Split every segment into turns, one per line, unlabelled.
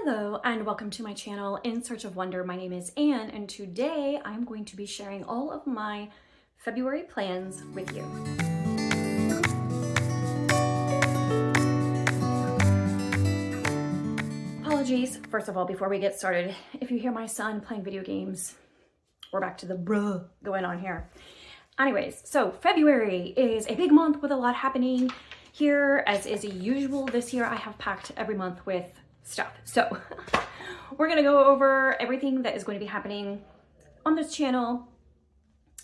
Hello and welcome to my channel In Search of Wonder. My name is Anne and today I'm going to be sharing all of my February plans with you. Apologies, first of all, before we get started, if you hear my son playing video games, we're back to the bruh going on here. Anyways, so February is a big month with a lot happening here, as is usual. This year I have packed every month with stuff. So we're going to go over everything that is going to be happening on this channel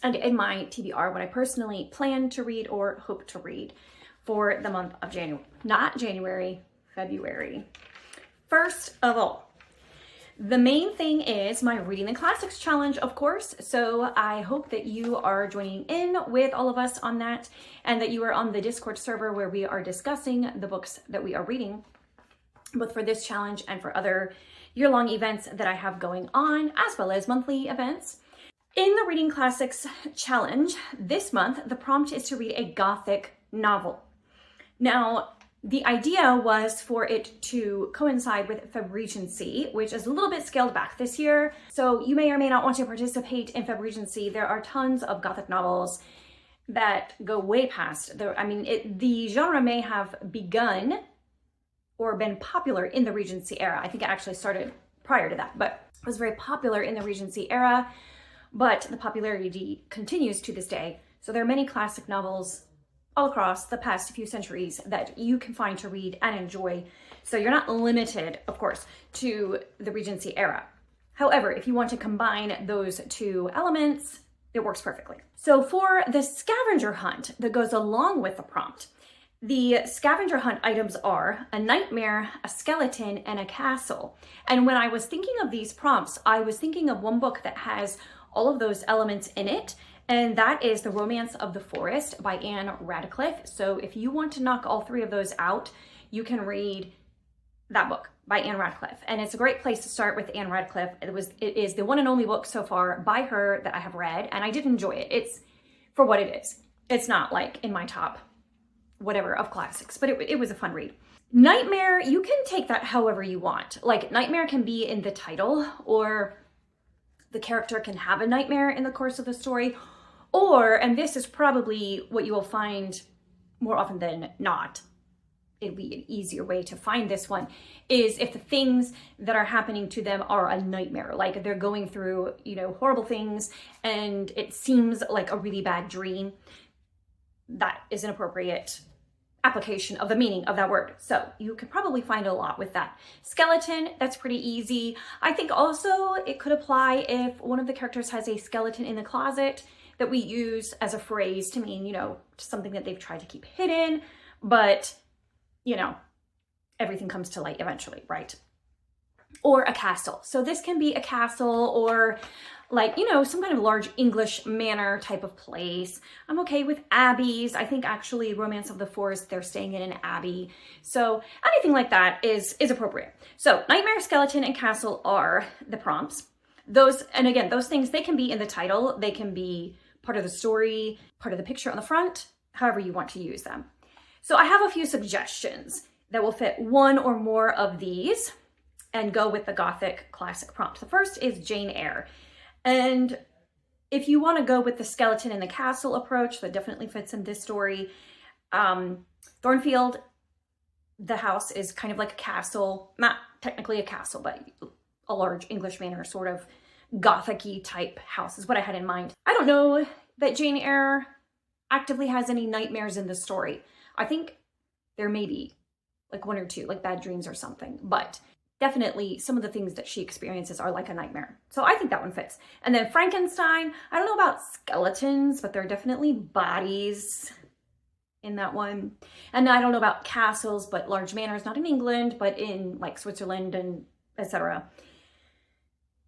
and in my TBR, what I personally plan to read or hope to read for the month of January. Not January, February. First of all, the main thing is my Reading the Classics challenge, of course. So I hope that you are joining in with all of us on that and that you are on the Discord server where we are discussing the books that we are reading, both for this challenge and for other year-long events that I have going on, as well as monthly events. In the Reading Classics challenge this month, the prompt is to read a Gothic novel. Now, the idea was for it to coincide with FEB Regency, which is a little bit scaled back this year. So you may or may not want to participate in FEB Regency. There are tons of Gothic novels that go way past the genre may have begun or been popular in the Regency era. I think it actually started prior to that, but it was very popular in the Regency era, but the popularity continues to this day. So there are many classic novels all across the past few centuries that you can find to read and enjoy. So you're not limited, of course, to the Regency era. However, if you want to combine those two elements, it works perfectly. So for the scavenger hunt that goes along with the prompt, the scavenger hunt items are a nightmare, a skeleton, and a castle. And when I was thinking of these prompts, I was thinking of one book that has all of those elements in it, and that is The Romance of the Forest by Anne Radcliffe. So if you want to knock all three of those out, you can read that book by Anne Radcliffe. And it's a great place to start with Anne Radcliffe. It is the one and only book so far by her that I have read, and I did enjoy it. It's for what it is. It's not like in my top whatever of classics, but it was a fun read. Nightmare, you can take that however you want. Like, nightmare can be in the title, or the character can have a nightmare in the course of the story, or, and this is probably what you will find more often than not, it'd be an easier way to find this one, is if the things that are happening to them are a nightmare, like they're going through, horrible things and it seems like a really bad dream. That is an appropriate application of the meaning of that word. So you could probably find a lot with that. Skeleton, that's pretty easy. I think also it could apply if one of the characters has a skeleton in the closet that we use as a phrase to mean, something that they've tried to keep hidden, but, everything comes to light eventually, right? Or a castle. So this can be a castle or some kind of large English manor type of place. I'm okay with abbeys. I think actually Romance of the Forest, they're staying in an abbey. So anything like that is appropriate. So nightmare, skeleton, and castle are the prompts. Those things, they can be in the title. They can be part of the story, part of the picture on the front, however you want to use them. So I have a few suggestions that will fit one or more of these and go with the Gothic classic prompt. The first is Jane Eyre. And if you want to go with the skeleton in the castle approach, that definitely fits in this story. Thornfield, the house is kind of like a castle, not technically a castle, but a large English manor, sort of Gothic-y type house is what I had in mind. I don't know that Jane Eyre actively has any nightmares in the story. I think there may be like one or two, like bad dreams or something, but definitely some of the things that she experiences are like a nightmare. So I think that one fits. And then Frankenstein, I don't know about skeletons, but there are definitely bodies in that one. And I don't know about castles, but large manors, not in England, but in like Switzerland and etc.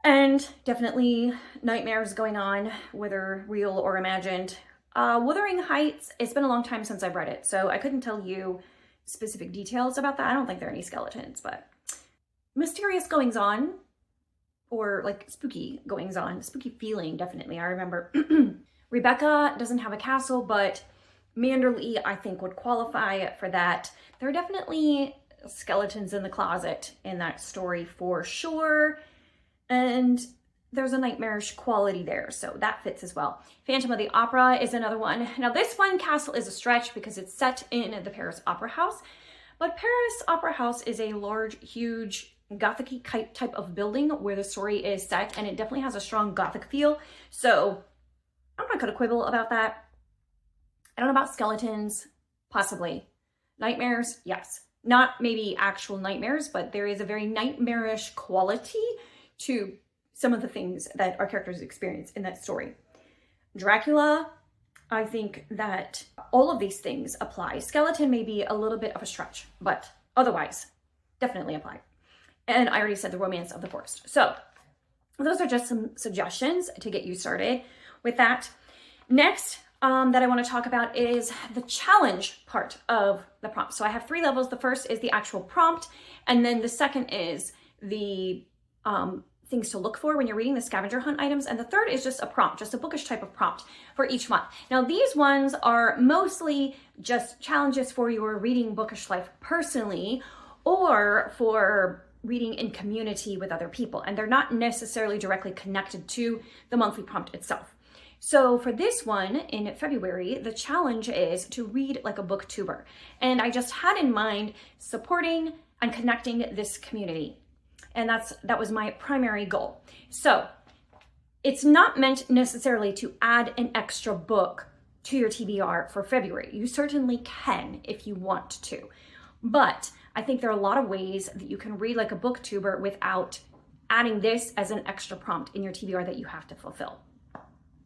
And definitely nightmares going on, whether real or imagined. Wuthering Heights, it's been a long time since I've read it, so I couldn't tell you specific details about that. I don't think there are any skeletons, but mysterious goings on, or like spooky goings on, spooky feeling, definitely. I remember Rebecca doesn't have a castle, but Manderley, I think, would qualify for that. There are definitely skeletons in the closet in that story for sure. And there's a nightmarish quality there, so that fits as well. Phantom of the Opera is another one. Now this one, castle, is a stretch because it's set in the Paris Opera House, but Paris Opera House is a large, huge, Gothic type of building where the story is set, and it definitely has a strong Gothic feel, so I'm not gonna quibble about that. I don't know about skeletons, possibly. Nightmares, yes. Not maybe actual nightmares, but there is a very nightmarish quality to some of the things that our characters experience in that story. Dracula, I think that all of these things apply. Skeleton may be a little bit of a stretch, but otherwise, definitely apply. And I already said the Romance of the Forest. So those are just some suggestions to get you started with that. Next, that I want to talk about is the challenge part of the prompt. So I have 3 levels. The first is the actual prompt, and then the second is the things to look for when you're reading, the scavenger hunt items, and the third is just a prompt, just a bookish type of prompt for each month. Now these ones are mostly just challenges for your reading bookish life personally, or for reading in community with other people, and they're not necessarily directly connected to the monthly prompt itself. So for this one in February, the challenge is to read like a booktuber. And I just had in mind supporting and connecting this community. And that was my primary goal. So it's not meant necessarily to add an extra book to your TBR for February. You certainly can if you want to. But I think there are a lot of ways that you can read like a booktuber without adding this as an extra prompt in your TBR that you have to fulfill.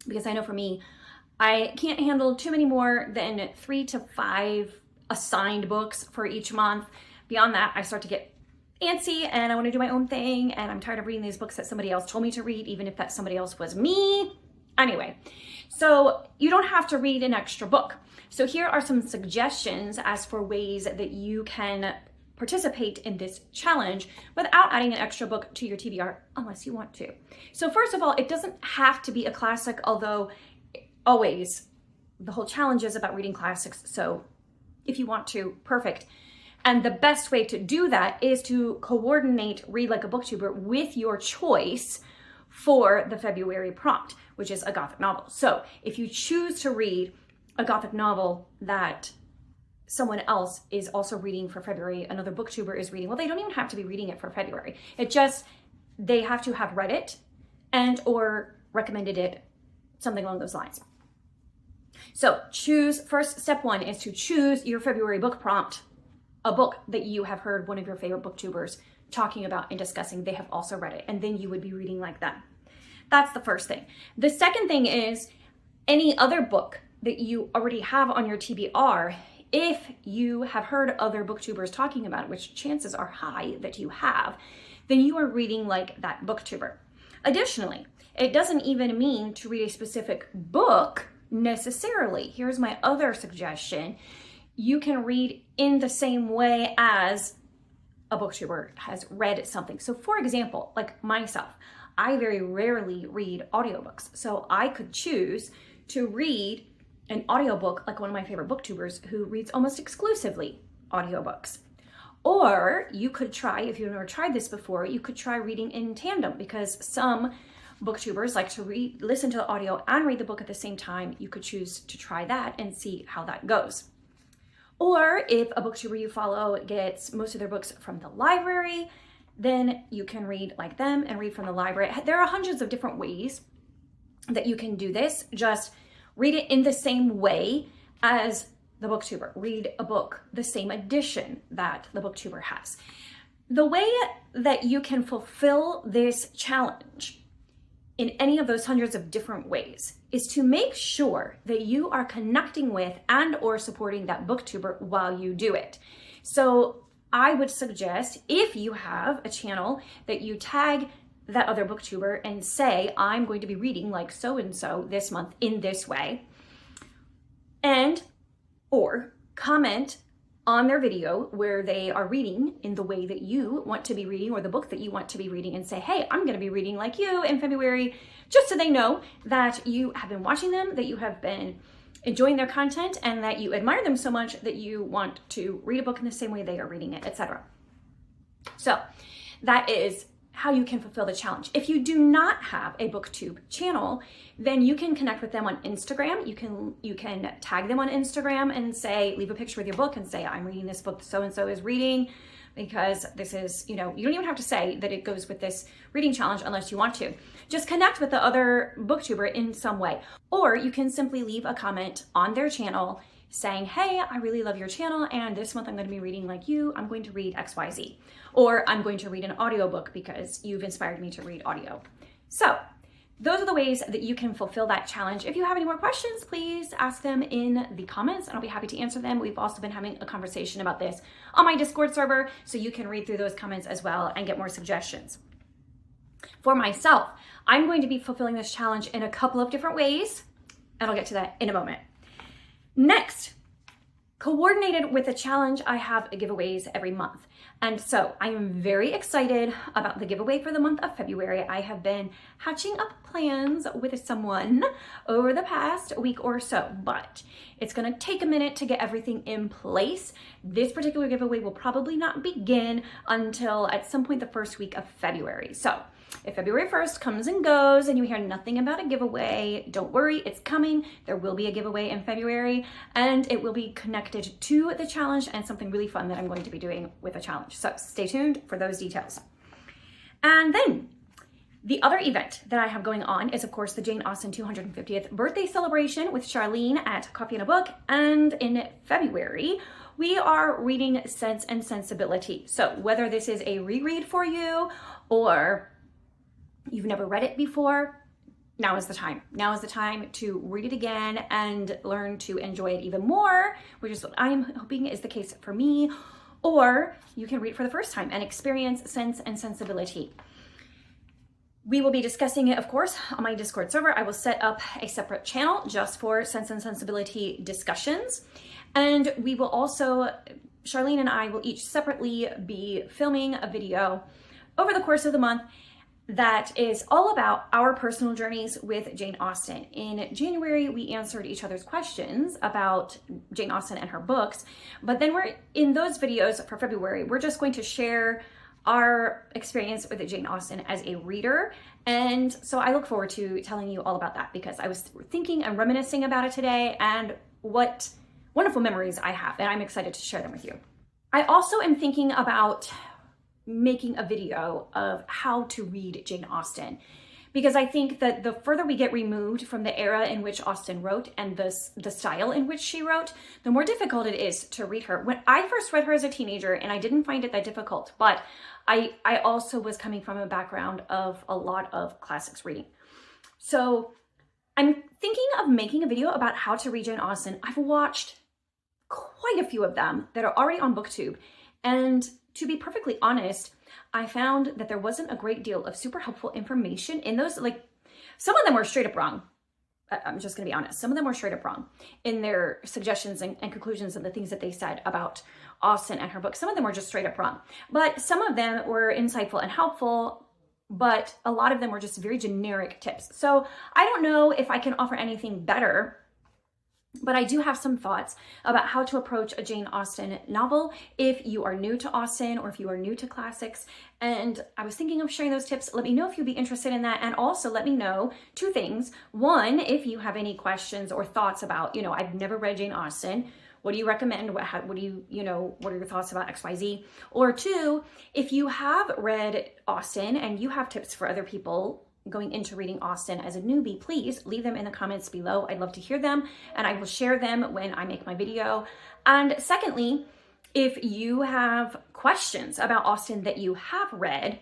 Because I know for me, I can't handle too many more than 3 to 5 assigned books for each month. Beyond that, I start to get antsy and I want to do my own thing, and I'm tired of reading these books that somebody else told me to read, even if that somebody else was me. Anyway, so you don't have to read an extra book. So here are some suggestions as for ways that you can participate in this challenge without adding an extra book to your TBR unless you want to. So first of all, it doesn't have to be a classic, although always the whole challenge is about reading classics. So if you want to, perfect. And the best way to do that is to coordinate Read Like a Booktuber with your choice for the February prompt, which is a Gothic novel. So if you choose to read a Gothic novel that someone else is also reading for February, another booktuber is reading, well, they don't even have to be reading it for February. It just, they have to have read it and or recommended it, something along those lines. So first step 1 is to choose your February book prompt, a book that you have heard one of your favorite booktubers talking about and discussing. They have also read it, and then you would be reading like them. That's the first thing. The second thing is any other book that you already have on your TBR. If you have heard other booktubers talking about it, which chances are high that you have, then you are reading like that booktuber. Additionally, it doesn't even mean to read a specific book necessarily. Here's my other suggestion. You can read in the same way as a booktuber has read something. So for example, like myself, I very rarely read audiobooks. So I could choose to read an audiobook like one of my favorite booktubers who reads almost exclusively audiobooks. Or you could try, if you've never tried this before, you could try reading in tandem, because some booktubers like to listen to the audio and read the book at the same time. You could choose to try that and see how that goes. Or if a booktuber you follow gets most of their books from the library, then you can read like them and read from the library. There are hundreds of different ways that you can do this. Just read it in the same way as the booktuber. Read a book, the same edition that the booktuber has. The way that you can fulfill this challenge in any of those hundreds of different ways is to make sure that you are connecting with and or supporting that booktuber while you do it. So I would suggest, if you have a channel, that you tag that other booktuber and say, I'm going to be reading like so-and-so this month in this way, and or comment on their video where they are reading in the way that you want to be reading, or the book that you want to be reading, and say, hey, I'm going to be reading like you in February, just so they know that you have been watching them, that you have been enjoying their content and that you admire them so much that you want to read a book in the same way they are reading it, etc. So that is how you can fulfill the challenge. If you do not have a BookTube channel, then you can connect with them on Instagram. You can tag them on Instagram and say, leave a picture with your book and say, I'm reading this book so-and-so is reading, because this is, you don't even have to say that it goes with this reading challenge unless you want to. Just connect with the other booktuber in some way. Or you can simply leave a comment on their channel saying, hey, I really love your channel, and this month I'm going to be reading like you. I'm going to read XYZ. Or I'm going to read an audiobook because you've inspired me to read audio. So those are the ways that you can fulfill that challenge. If you have any more questions, please ask them in the comments and I'll be happy to answer them. We've also been having a conversation about this on my Discord server, so you can read through those comments as well and get more suggestions. For myself, I'm going to be fulfilling this challenge in a couple of different ways, and I'll get to that in a moment. Next, coordinated with the challenge, I have giveaways every month. And so I am very excited about the giveaway for the month of February. I have been hatching up plans with someone over the past week or so, but it's going to take a minute to get everything in place. This particular giveaway will probably not begin until at some point the first week of February. So if February 1st comes and goes and you hear nothing about a giveaway, don't worry, it's coming. There will be a giveaway in February, and it will be connected to the challenge and something really fun that I'm going to be doing with the challenge. So stay tuned for those details. And then the other event that I have going on is, of course, the Jane Austen 250th birthday celebration with Charlene at Coffee and a Book. And in February, we are reading Sense and Sensibility. So whether this is a reread for you or you've never read it before, now is the time. Now is the time to read it again and learn to enjoy it even more, which is what I am hoping is the case for me. Or you can read it for the first time and experience Sense and Sensibility. We will be discussing it, of course, on my Discord server. I will set up a separate channel just for Sense and Sensibility discussions. And we will also, Charlene and I will each separately be filming a video over the course of the month that is all about our personal journeys with Jane Austen. In January, we answered each other's questions about Jane Austen and her books, but then we're in those videos for February, we're just going to share our experience with Jane Austen as a reader. And so I look forward to telling you all about that, because I was thinking and reminiscing about it today and what wonderful memories I have, and I'm excited to share them with you. I also am thinking about making a video of how to read Jane Austen, because I think that the further we get removed from the era in which Austen wrote and the style in which she wrote, the more difficult it is to read her. When I first read her as a teenager, and I didn't find it that difficult, but I also was coming from a background of a lot of classics reading. So I'm thinking of making a video about how to read Jane Austen. I've watched quite a few of them that are already on BookTube, and to be perfectly honest, I found that there wasn't a great deal of super helpful information in those. Like, some of them were straight up wrong. I'm just gonna be honest. Some of them were straight up wrong in their suggestions and conclusions and the things that they said about Austen and her book. Some of them were just straight up wrong, but some of them were insightful and helpful, but a lot of them were just very generic tips. So I don't know if I can offer anything better, but I do have some thoughts about how to approach a Jane Austen novel if you are new to Austen or if you are new to classics. And I was thinking of sharing those tips. Let me know if you'd be interested in that. And also let me know two things. One, if you have any questions or thoughts about, I've never read Jane Austen. What do you recommend? What are your thoughts about XYZ? Or two, if you have read Austen and you have tips for other people going into reading Austen as a newbie, please leave them in the comments below. I'd love to hear them, and I will share them when I make my video. And secondly, if you have questions about Austen that you have read,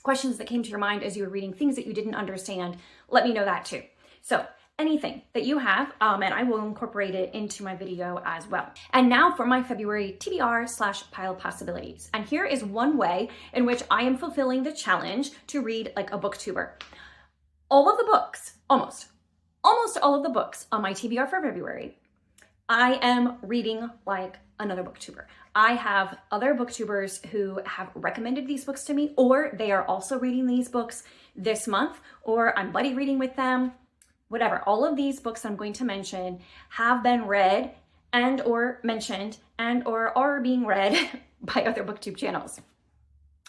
questions that came to your mind as you were reading, things that you didn't understand, let me know that too. So anything that you have, and I will incorporate it into my video as well. And now for my February TBR/pile possibilities. And here is one way in which I am fulfilling the challenge to read like a booktuber. All of the books, almost all of the books on my TBR for February, I am reading like another booktuber. I have other booktubers who have recommended these books to me, or they are also reading these books this month, or I'm buddy reading with them. whatever. All of these books I'm going to mention have been read and or mentioned and or are being read by other BookTube channels.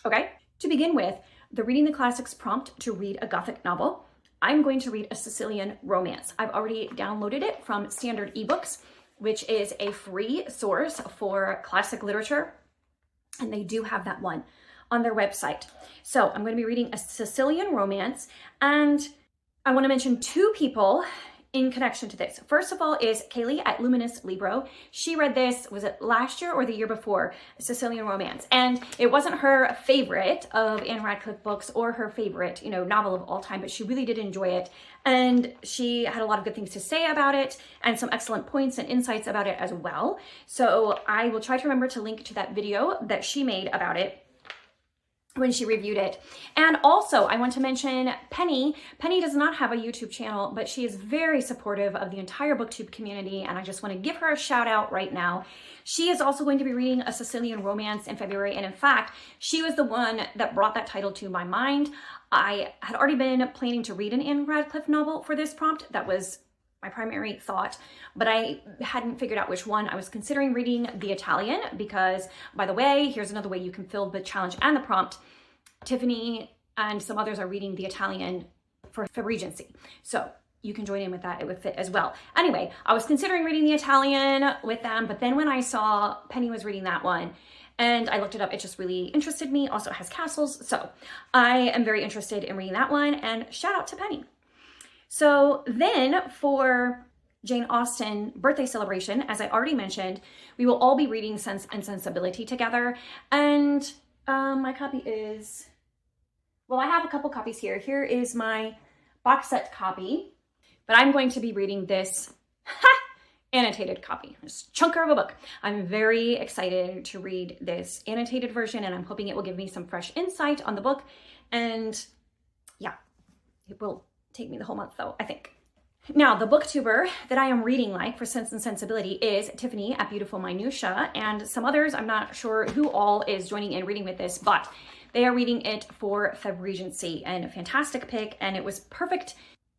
Okay, to begin with, the Reading the Classics prompt to read a Gothic novel. I'm going to read a Sicilian romance. I've already downloaded it from Standard eBooks, which is a free source for classic literature. And they do have that one on their website. So I'm going to be reading a Sicilian romance, and I want to mention two people in connection to this. First of all is Kaylee at Luminous Libro. She read this, was it last year or the year before, a Sicilian romance. And it wasn't her favorite of Anne Radcliffe books or her favorite, novel of all time, but she really did enjoy it. And she had a lot of good things to say about it and some excellent points and insights about it as well. So I will try to remember to link to that video that she made about it when she reviewed it. And also I want to mention Penny. Penny does not have a YouTube channel, but she is very supportive of the entire BookTube community, and I just want to give her a shout out right now. She is also going to be reading a Sicilian romance in February, and in fact, she was the one that brought that title to my mind. I had already been planning to read an Anne Radcliffe novel for this prompt. That was my primary thought, but I hadn't figured out which one. I was considering reading The Italian because, by the way, here's another way you can fill the challenge and the prompt. Tiffany and some others are reading The Italian for FEB Regency. So you can join in with that, it would fit as well. Anyway, I was considering reading The Italian with them, but then when I saw Penny was reading that one, and I looked it up, it just really interested me. Also, it has castles, so I am very interested in reading that one, and shout out to Penny. So then for Jane Austen birthday celebration, as I already mentioned, we will all be reading Sense and Sensibility together. And my copy is, well, I have a couple copies here. Here is my box set copy, but I'm going to be reading this annotated copy, this chunker of a book. I'm very excited to read this annotated version, and I'm hoping it will give me some fresh insight on the book. And yeah, it will take me the whole month though, I think. Now, the booktuber that I am reading like for Sense and Sensibility is Tiffany at Beautiful Minutia, and some others. I'm not sure who all is joining in reading with this, but they are reading it for FEB Regency, and a fantastic pick, and it was perfect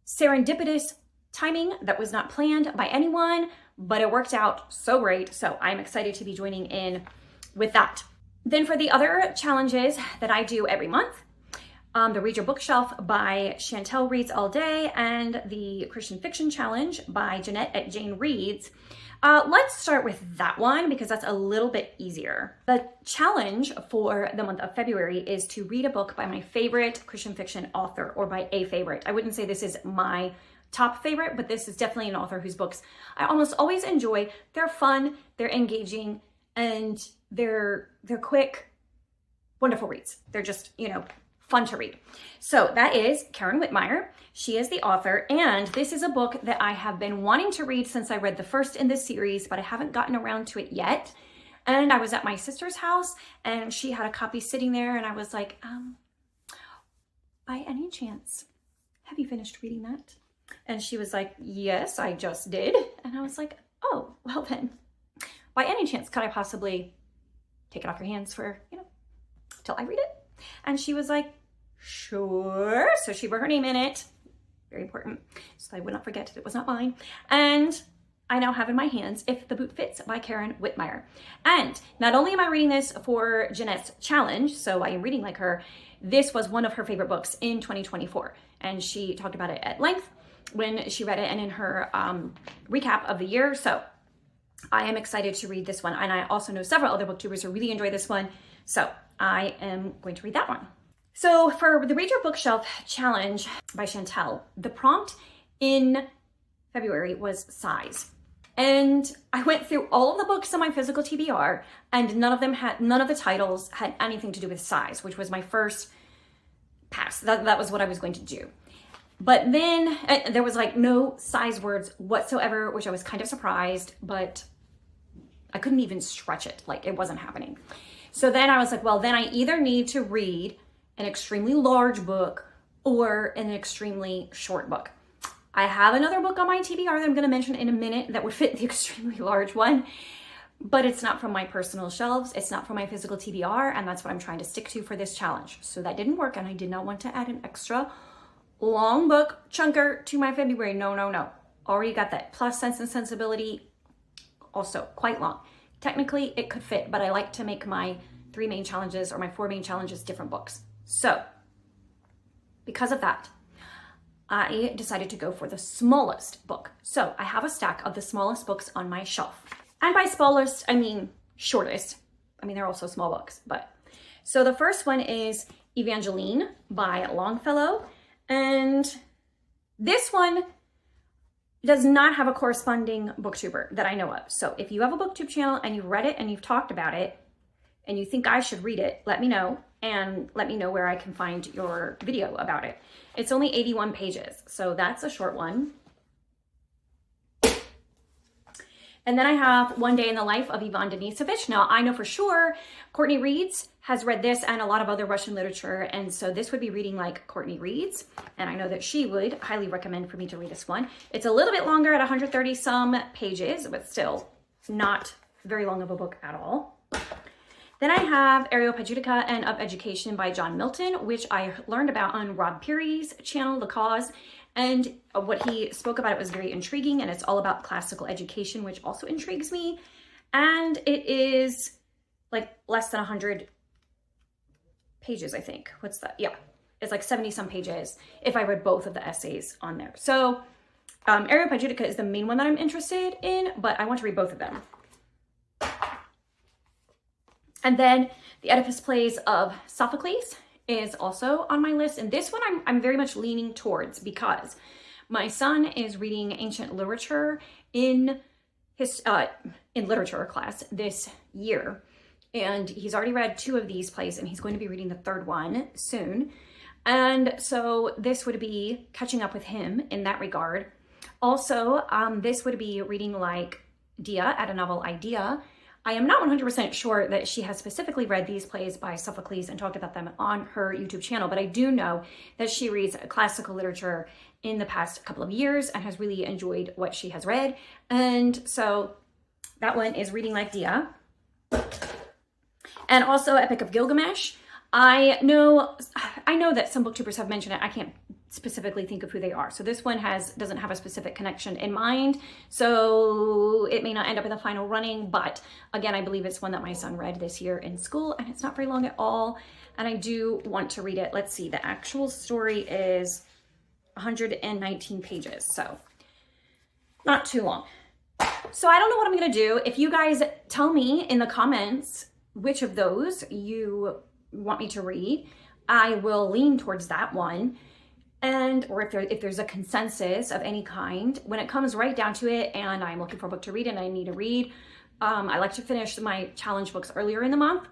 serendipitous timing that was not planned by anyone, but it worked out so great. So I'm excited to be joining in with that. Then for the other challenges that I do every month, the Read Your Bookshelf by Chantel Reads All Day and the Christian Fiction Challenge by Jeanette at Jane Reads. Let's start with that one because that's a little bit easier. The challenge for the month of February is to read a book by my favorite Christian fiction author, or by a favorite. I wouldn't say this is my top favorite, but this is definitely an author whose books I almost always enjoy. They're fun, they're engaging, and they're quick, wonderful reads. They're just, fun to read. So that is Karen Whitmire. She is the author, and this is a book that I have been wanting to read since I read the first in this series, but I haven't gotten around to it yet. And I was at my sister's house, and she had a copy sitting there, and I was like, by any chance, have you finished reading that? And she was like, yes, I just did. And I was like, oh, well then, by any chance, could I possibly take it off your hands for, till I read it? And she was like, sure. So she wrote her name in it. Very important. So I would not forget it was not mine. And I now have in my hands If the Boot Fits by Karen Whitmire. And not only am I reading this for Jeanette's challenge, so I am reading like her, this was one of her favorite books in 2024. And she talked about it at length when she read it and in her recap of the year. So I am excited to read this one. And I also know several other booktubers who really enjoy this one. So I am going to read that one. So for the Read Your Bookshelf Challenge by Chantel, the prompt in February was size. And I went through all of the books on my physical TBR, and none of the titles had anything to do with size, which was my first pass. That was what I was going to do. But then there was like no size words whatsoever, which I was kind of surprised, but I couldn't even stretch it. Like, it wasn't happening. So then I was like, well, then I either need to read an extremely large book or an extremely short book. I have another book on my TBR that I'm going to mention in a minute that would fit the extremely large one, but it's not from my personal shelves. It's not from my physical TBR, and that's what I'm trying to stick to for this challenge. So that didn't work, and I did not want to add an extra long book chunker to my February. No, no, no. Already got that. Plus Sense and Sensibility, also quite long. Technically, it could fit, but I like to make my 3 main challenges or my 4 main challenges different books. So, because of that, I decided to go for the smallest book. So, I have a stack of the smallest books on my shelf. And by smallest, I mean shortest. I mean, they're also small books, but. So, the first one is Evangeline by Longfellow. And this one does not have a corresponding booktuber that I know of. So if you have a booktube channel and you've read it and you've talked about it and you think I should read it, let me know, and let me know where I can find your video about it. It's only 81 pages, so that's a short one. And then I have One Day in the Life of Ivan Denisovich. Now, I know for sure Courtney Reads has read this and a lot of other Russian literature, and so this would be reading like Courtney Reads, and I know that she would highly recommend for me to read this one. It's a little bit longer at 130 some pages, but still not very long of a book at all. Then I have Areopagitica and Up Education by John Milton, which I learned about on Rob Peary's channel, The Cause. And what he spoke about, it was very intriguing, and it's all about classical education, which also intrigues me. And it is like less than 100 pages, I think. What's that? Yeah, it's like 70 some pages if I read both of the essays on there. So Areopagitica is the main one that I'm interested in, but I want to read both of them. And then the Oedipus plays of Sophocles is also on my list. And this one I'm very much leaning towards because my son is reading ancient literature in his in literature class this year. And he's already read 2 of these plays and he's going to be reading the 3rd one soon. And so this would be catching up with him in that regard. Also, this would be reading like Dia at a Novel Idea. I am not 100% sure that she has specifically read these plays by Sophocles and talked about them on her YouTube channel, but I do know that she reads classical literature in the past couple of years and has really enjoyed what she has read. And so that one is reading like Dia. And also Epic of Gilgamesh. I know that some booktubers have mentioned it. I can't specifically think of who they are. So this one doesn't have a specific connection in mind. So it may not end up in the final running, but again, I believe it's one that my son read this year in school and it's not very long at all. And I do want to read it. Let's see, the actual story is 119 pages. So not too long. So I don't know what I'm going to do. If you guys tell me in the comments which of those you want me to read, I will lean towards that one. And or if there's a consensus of any kind, when it comes right down to it and I'm looking for a book to read and I need to read, I like to finish my challenge books earlier in the month.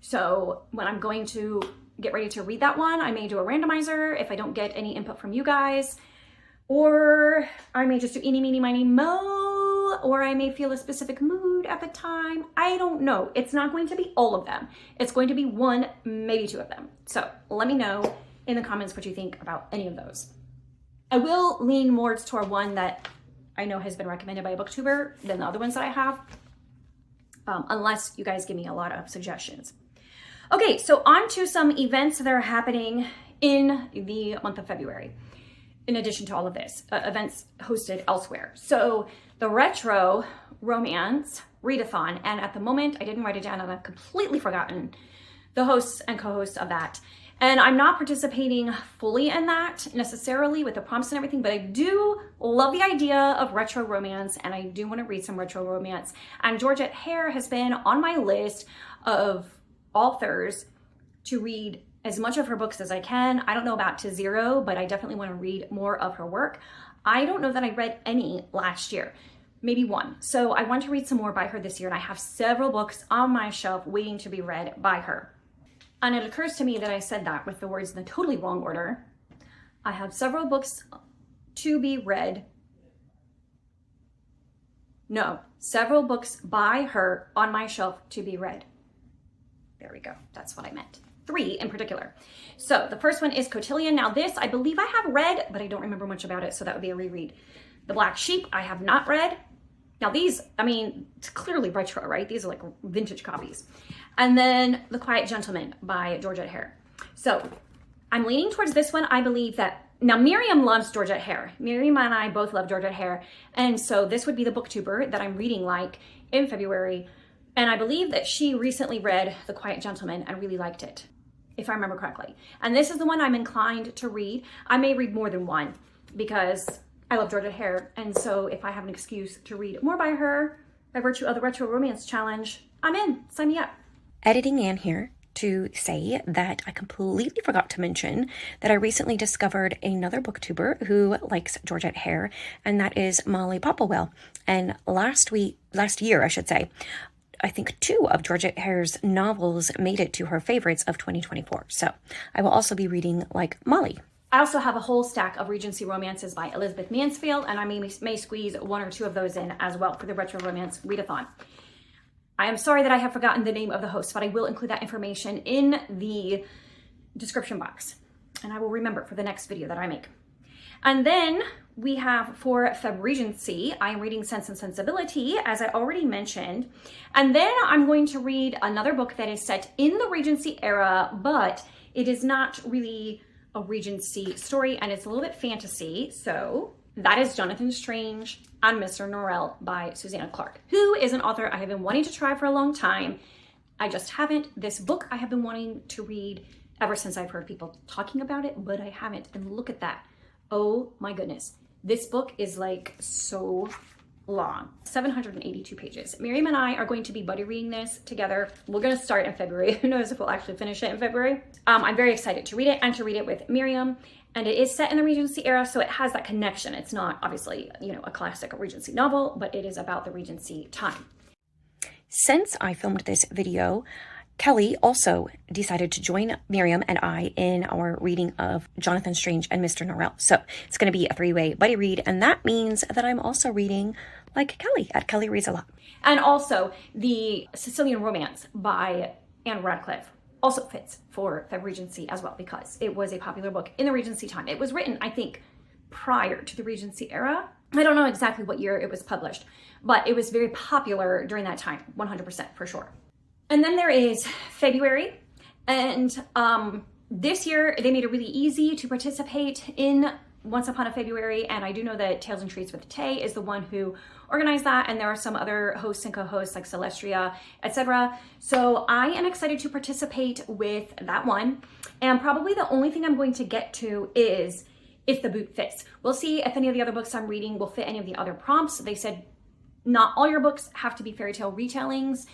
So when I'm going to get ready to read that one, I may do a randomizer if I don't get any input from you guys, or I may just do eeny, meeny, miny, mo, or I may feel a specific mood at the time. I don't know. It's not going to be all of them. It's going to be 1, maybe 2 of them. So let me know in the comments what you think about any of those. I will lean more toward one that I know has been recommended by a booktuber than the other ones that I have, unless you guys give me a lot of suggestions. Okay, so on to some events that are happening in the month of February. In addition to all of this, events hosted elsewhere. So the Retro Romance Readathon, and at the moment, I didn't write it down and I've completely forgotten the hosts and co-hosts of that. And I'm not participating fully in that necessarily with the prompts and everything, but I do love the idea of retro romance and I do want to read some retro romance. And Georgette Hare has been on my list of authors to read as much of her books as I can. I don't know about To Zero, but I definitely want to read more of her work. I don't know that I read any last year, maybe 1. So I want to read some more by her this year, and I have several books on my shelf waiting to be read by her. And it occurs to me that I said that with the words in the totally wrong order. I have several books to be read. No, several books by her on my shelf to be read. There we go. That's what I meant. 3 in particular. So the first one is Cotillion. Now this, I believe I have read, but I don't remember much about it, so that would be a reread. The Black Sheep, I have not read. Now these, I mean, it's clearly retro, right? These are like vintage copies. And then The Quiet Gentleman by Georgette Hare. So I'm leaning towards this one. I believe that Now, Miriam loves Georgette Hare. Miriam and I both love Georgette Hare. And so this would be the booktuber that I'm reading like in February. And I believe that she recently read The Quiet Gentleman and really liked it, if I remember correctly. And this is the one I'm inclined to read. I may read more than one because I love Georgette Hare. And so if I have an excuse to read more by her, by virtue of the Retro Romance Challenge, I'm in. Sign me up.
Editing Anne here to say that I completely forgot to mention that I recently discovered another booktuber who likes Georgette Hare, and that is Molly Popplewell. And last year, I think 2 of Georgette Hare's novels made it to her favorites of 2024. So I will also be reading like Molly.
I also have a whole stack of Regency romances by Elizabeth Mansfield, and I may squeeze 1 or 2 of those in as well for the Retro Romance Readathon. I am sorry that I have forgotten the name of the host, but I will include that information in the description box, and I will remember it for the next video that I make. And then we have for Feb Regency, I am reading Sense and Sensibility, as I already mentioned. And then I'm going to read another book that is set in the Regency era, but it is not really a Regency story, and it's a little bit fantasy. So that is Jonathan Strange and Mr. Norrell by Susanna Clarke, who is an author I have been wanting to try for a long time. I just haven't. This book I have been wanting to read ever since I've heard people talking about it, but I haven't. And look at that. Oh my goodness. This book is like so long, 782 pages. Miriam and I are going to be buddy reading this together. We're going to start in February. Who knows if we'll actually finish it in February. I'm very excited to read it and to read it with Miriam. And it is set in the Regency era, so it has that connection. It's not obviously, a classic Regency novel, but it is about the Regency time.
Since I filmed this video, Kelly also decided to join Miriam and I in our reading of Jonathan Strange and Mr. Norrell. So it's going to be a 3-way buddy read, and that means that I'm also reading like Kelly at Kelly Reads a Lot.
And also the Sicilian Romance by Anne Radcliffe also fits for Feb Regency as well, because it was a popular book in the Regency time. It was written, I think, prior to the Regency era. I don't know exactly what year it was published, but it was very popular during that time, 100% for sure. And then there is February, and this year they made it really easy to participate in Once Upon a February, and I do know that Tales and Treats with Tay is the one who organized that, and there are some other hosts and co-hosts like Celestria, etc. So I am excited to participate with that one, and probably the only thing I'm going to get to is if the boot fits. We'll see if any of the other books I'm reading will fit any of the other prompts. They said not all your books have to be fairy tale retellings.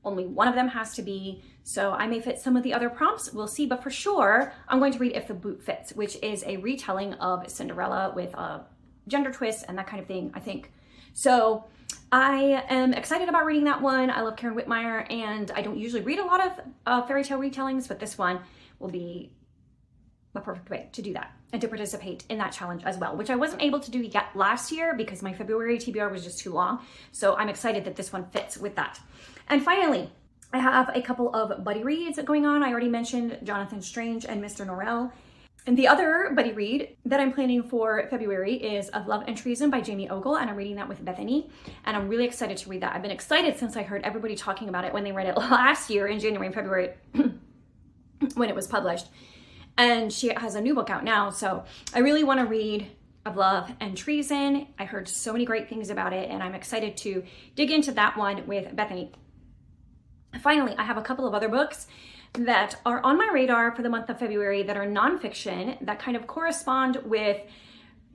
Only one of them has to be, so I may fit some of the other prompts. We'll see, but for sure, I'm going to read If the Boot Fits, which is a retelling of Cinderella with a gender twist and that kind of thing, I think. So I am excited about reading that one. I love Karen Whitmire, and I don't usually read a lot of fairy tale retellings, but this one will be the perfect way to do that and to participate in that challenge as well, which I wasn't able to do yet last year because my February TBR was just too long. So I'm excited that this one fits with that. And finally, I have a couple of buddy reads going on. I already mentioned Jonathan Strange and Mr. Norrell. And the other buddy read that I'm planning for February is Of Love and Treason by Jamie Ogle, and I'm reading that with Bethany. And I'm really excited to read that. I've been excited since I heard everybody talking about it when they read it last year in January and February when it was published. And she has a new book out now, so I really want to read Of Love and Treason. I heard so many great things about it, and I'm excited to dig into that one with Bethany. Finally, I have a couple of other books that are on my radar for the month of February that are nonfiction that kind of correspond with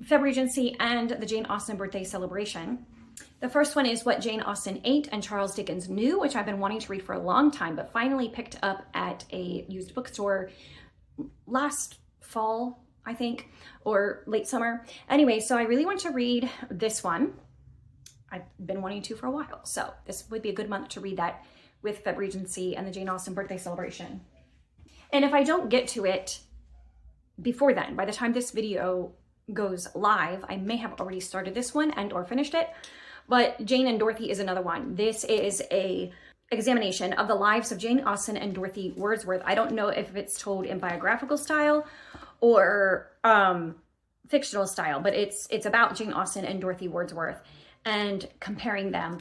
Feb Regency and the Jane Austen birthday celebration. The first one is What Jane Austen Ate and Charles Dickens Knew, which I've been wanting to read for a long time, but finally picked up at a used bookstore last fall, I think, or late summer. Anyway, so I really want to read this one. I've been wanting to for a while, so this would be a good month to read that with Feb Regency and the Jane Austen birthday celebration. And if I don't get to it before then, by the time this video goes live, I may have already started this one and or finished it, but Jane and Dorothy is another one. This is a examination of the lives of Jane Austen and Dorothy Wadsworth. I don't know if it's told in biographical style or fictional style, but it's about Jane Austen and Dorothy Wadsworth and comparing them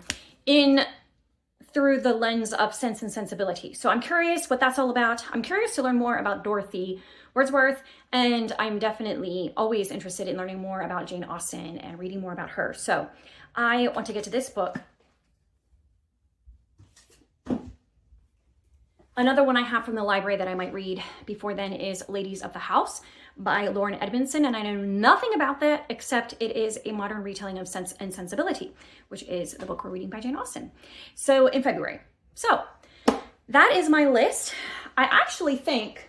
through the lens of Sense and Sensibility. So I'm curious what that's all about. I'm curious to learn more about Dorothy Wordsworth, and I'm definitely always interested in learning more about Jane Austen and reading more about her. So I want to get to this book. Another one I have from the library that I might read before then is Ladies of the House by Lauren Edmondson, and I know nothing about that except it is a modern retelling of Sense and Sensibility, which is the book we're reading by Jane Austen. So in February. So that is my list. I actually think,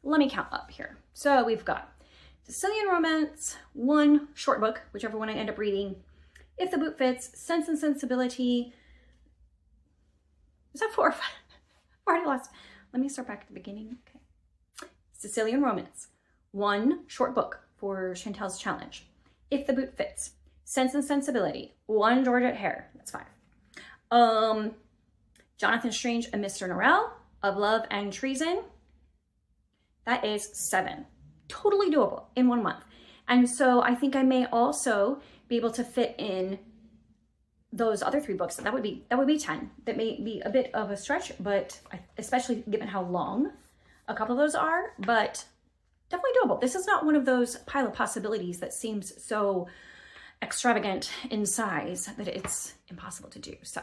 let me count up here. So we've got Sicilian Romance, one short book, whichever one I end up reading, If the Boot Fits, Sense and Sensibility. Is that 4 or 5? Already lost. Let me start back at the beginning. Okay. Sicilian Romance, one short book for Chantel's challenge. If the Boot Fits, Sense and Sensibility, one Georgette Hare. That's 5. Jonathan Strange and Mr. Norrell, Of Love and Treason. That is 7. Totally doable in 1 month. And so I think I may also be able to fit in those other 3 books. That would be 10. That may be a bit of a stretch, but especially given how long a couple of those are, but definitely doable. This is not one of those pile of possibilities that seems so extravagant in size that it's impossible to do. So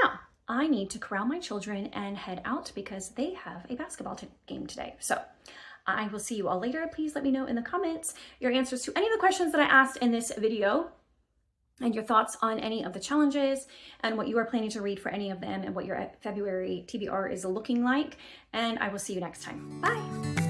now I need to corral my children and head out because they have a basketball game today. So I will see you all later. Please let me know in the comments your answers to any of the questions that I asked in this video, and your thoughts on any of the challenges and what you are planning to read for any of them and what your February TBR is looking like. And I will see you next time. Bye.